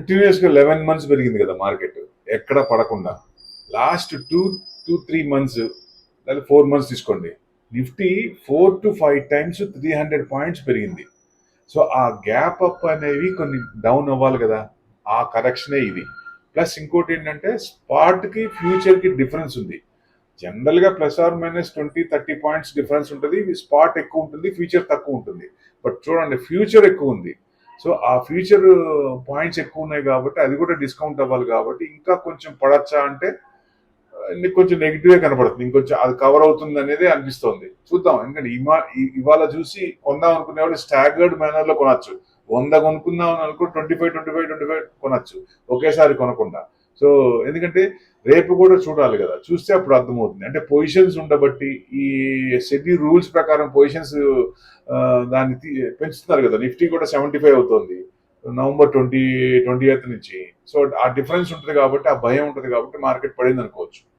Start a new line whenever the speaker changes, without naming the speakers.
Continuous గా 11 months పెరిగింది కదా మార్కెట్, ఎక్కడ పడకుండా. లాస్ట్ 2-3 మంత్స్ లేదా 4 మంత్స్ తీసుకోండి, నిఫ్టీ 4 to 5 times 300 పాయింట్స్ పెరిగింది. సో ఆ గ్యాప్ అప్ అనేవి కొన్ని డౌన్ అవ్వాలి కదా, ఆ కరెక్షనే ఇది. ప్లస్ ఇంకోటి ఏంటంటే స్పాట్ కి ఫ్యూచర్ కి డిఫరెన్స్ ఉంది. జనరల్ గా +/- 20-30 పాయింట్స్ డిఫరెన్స్ ఉంటుంది, స్పాట్ ఎక్కువ ఉంటుంది, ఫ్యూచర్ తక్కువ ఉంటుంది. బట్ చూడండి, ఫ్యూచర్ ఎక్కువ ఉంది. సో ఆ ఫ్యూచర్ పాయింట్స్ ఎక్కువ ఉన్నాయి కాబట్టి అది కూడా డిస్కౌంట్ అవ్వాలి కాబట్టి ఇంకా కొంచెం పడచ్చా అంటే నీకు కొంచెం నెగిటివ్ కనపడుతుంది, ఇంకొంచెం అది కవర్ అవుతుంది అనేది అనిపిస్తోంది. చూద్దాం. ఎందుకంటే ఇవాళ చూసి కొందాం అనుకునే వాళ్ళు స్టాగర్డ్ మేనర్ లో కొనొచ్చు. 100 కొనుక్కుందాం అని అనుకో 25 కొనొచ్చు ఒకేసారి కొనకుండా. సో ఎందుకంటే రేపు కూడా చూడాలి కదా, చూస్తే అప్పుడు అర్థమవుతుంది. అంటే పొజిషన్స్ ఉండబట్టి ఈ సెబీ రూల్స్ ప్రకారం పొజిషన్స్ దాన్ని పెంచుతున్నారు కదా. నిఫ్టీ కూడా 75 అవుతుంది నవంబర్ 20 నుంచి. సో ఆ డిఫరెన్స్ ఉంటుంది కాబట్టి, ఆ భయం ఉంటుంది కాబట్టి మార్కెట్ పడింది అనుకోవచ్చు.